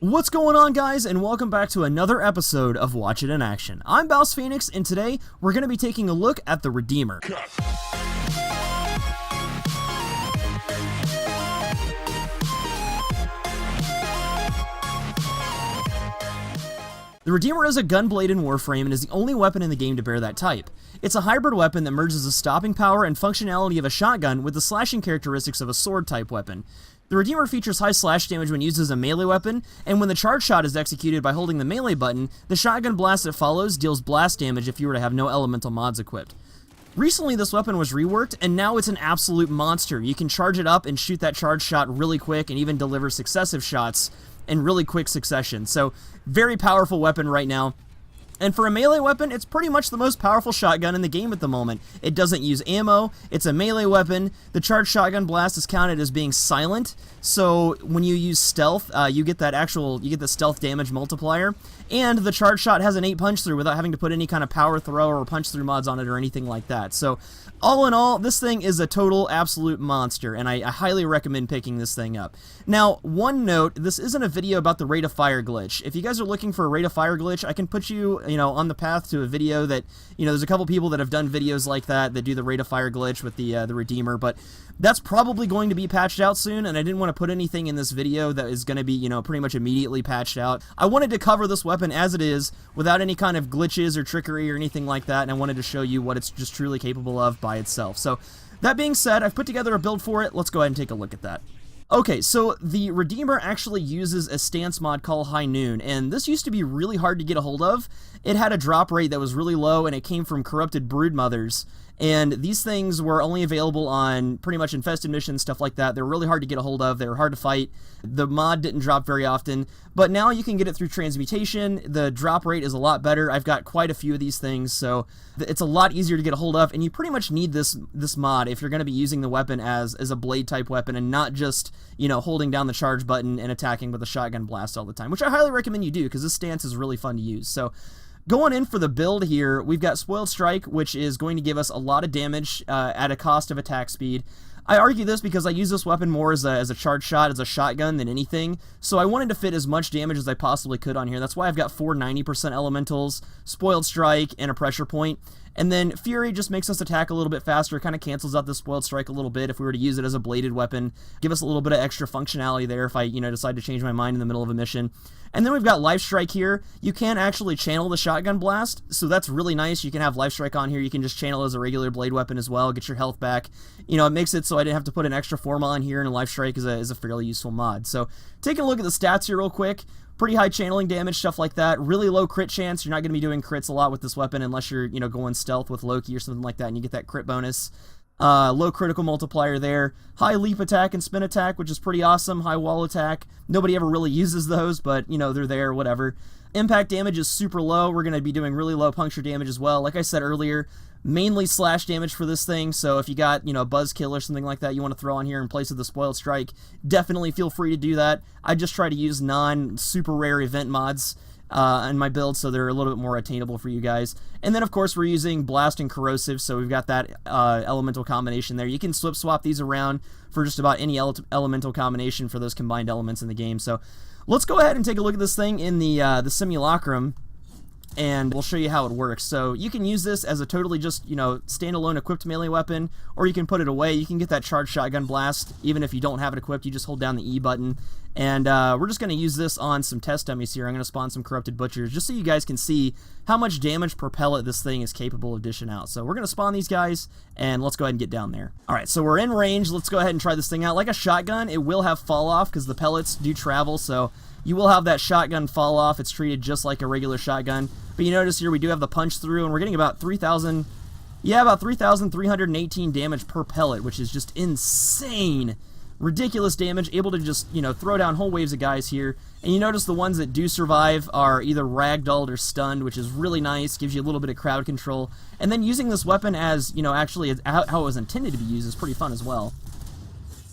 What's going on, guys, and welcome back to another episode of Watch It in Action. I'm BouseFeenux, and today we're going to be taking a look at the Redeemer. The Redeemer is a gunblade in Warframe and is the only weapon in the game to bear that type. It's a hybrid weapon that merges the stopping power and functionality of a shotgun with the slashing characteristics of a sword-type weapon. The Redeemer features high slash damage when used as a melee weapon, and when the charge shot is executed by holding the melee button, the shotgun blast that follows deals blast damage if you were to have no elemental mods equipped. Recently, this weapon was reworked, and now it's an absolute monster. You can charge it up and shoot that charge shot really quick and even deliver successive shots in really quick succession. So, very powerful weapon right now. And for a melee weapon, it's pretty much the most powerful shotgun in the game at the moment. It doesn't use ammo, it's a melee weapon, the charged shotgun blast is counted as being silent, so when you use stealth, you get the stealth damage multiplier, and the charged shot has an 8 punch through without having to put any kind of power throw or punch through mods on it or anything like that. So, all in all, this thing is a total absolute monster, and I highly recommend picking this thing up. Now, one note, this isn't a video about the rate of fire glitch. If you guys are looking for a rate of fire glitch, I can put you, on the path to a video that, there's a couple people that have done videos like that do the rate of fire glitch with the Redeemer, but that's probably going to be patched out soon, and I didn't want to put anything in this video that is going to be, pretty much immediately patched out. I wanted to cover this weapon as it is, without any kind of glitches or trickery or anything like that, and I wanted to show you what it's just truly capable of by itself. So, that being said, I've put together a build for it. Let's go ahead and take a look at that. Okay, so the Redeemer actually uses a stance mod called High Noon, and this used to be really hard to get a hold of. It had a drop rate that was really low, and it came from corrupted broodmothers. And these things were only available on pretty much infested missions, stuff like that. They were really hard to get a hold of. They were hard to fight. The mod didn't drop very often. But now you can get it through transmutation. The drop rate is a lot better. I've got quite a few of these things, so it's a lot easier to get a hold of. And you pretty much need this mod if you're going to be using the weapon as a blade-type weapon and not just, holding down the charge button and attacking with a shotgun blast all the time, which I highly recommend you do because this stance is really fun to use. So, going in for the build here, we've got Spoiled Strike, which is going to give us a lot of damage at a cost of attack speed. I argue this because I use this weapon more as a charge shot, as a shotgun than anything, so I wanted to fit as much damage as I possibly could on here. That's why I've got 4 90% elementals, Spoiled Strike, and a pressure point. And then Fury just makes us attack a little bit faster, kind of cancels out the Spoiled Strike a little bit if we were to use it as a bladed weapon. Give us a little bit of extra functionality there if I, decide to change my mind in the middle of a mission. And then we've got Life Strike here. You can actually channel the shotgun blast, so that's really nice. You can have Life Strike on here. You can just channel as a regular blade weapon as well, get your health back. It makes it so I didn't have to put an extra forma on here, and Life Strike is a fairly useful mod. So, taking a look at the stats here real quick. Pretty high channeling damage, stuff like that. Really low crit chance. You're not going to be doing crits a lot with this weapon unless you're, going stealth with Loki or something like that, and you get that crit bonus. Low critical multiplier there. High leap attack and spin attack, which is pretty awesome. High wall attack. Nobody ever really uses those, but, they're there, whatever. Impact damage is super low. We're going to be doing really low puncture damage as well. Like I said earlier, mainly slash damage for this thing, so if you got, Buzzkill or something like that you want to throw on here in place of the Spoiled Strike, definitely feel free to do that. I just try to use non-super rare event mods in my build, so they're a little bit more attainable for you guys. And then, of course, we're using Blast and Corrosive, so we've got that elemental combination there. You can swap these around for just about any elemental combination for those combined elements in the game. So let's go ahead and take a look at this thing in the Simulacrum, and we'll show you how it works. So you can use this as a totally just, standalone equipped melee weapon, or you can put it away. You can get that charged shotgun blast even if you don't have it equipped. You just hold down the E button. And we're just going to use this on some test dummies here. I'm going to spawn some Corrupted Butchers just so you guys can see how much damage per pellet this thing is capable of dishing out. So we're going to spawn these guys, and let's go ahead and get down there. Alright, so we're in range. Let's go ahead and try this thing out. Like a shotgun, it will have fall off because the pellets do travel, so you will have that shotgun fall off. It's treated just like a regular shotgun. But you notice here we do have the punch through, and we're getting about 3,318 damage per pellet, which is just insane. Ridiculous damage, able to just, throw down whole waves of guys here. And you notice the ones that do survive are either ragdolled or stunned, which is really nice, gives you a little bit of crowd control. And then using this weapon as, actually how it was intended to be used is pretty fun as well.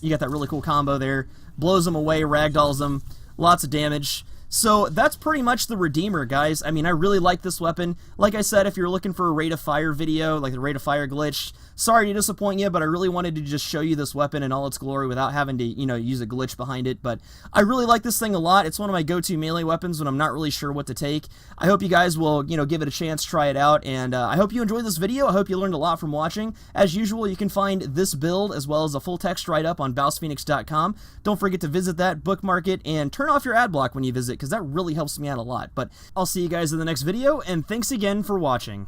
You got that really cool combo there. Blows them away, ragdolls them. Lots of damage. So that's pretty much the Redeemer, guys. I mean, I really like this weapon. Like I said, if you're looking for a rate of fire video, like the rate of fire glitch, sorry to disappoint you, but I really wanted to just show you this weapon in all its glory without having to, use a glitch behind it. But I really like this thing a lot. It's one of my go-to melee weapons when I'm not really sure what to take. I hope you guys will, give it a chance, try it out, and I hope you enjoyed this video. I hope you learned a lot from watching. As usual, you can find this build as well as a full text write-up on BouseFeenux.com. Don't forget to visit that, bookmark it, and turn off your ad block when you visit, because that really helps me out a lot. But I'll see you guys in the next video, and thanks again for watching.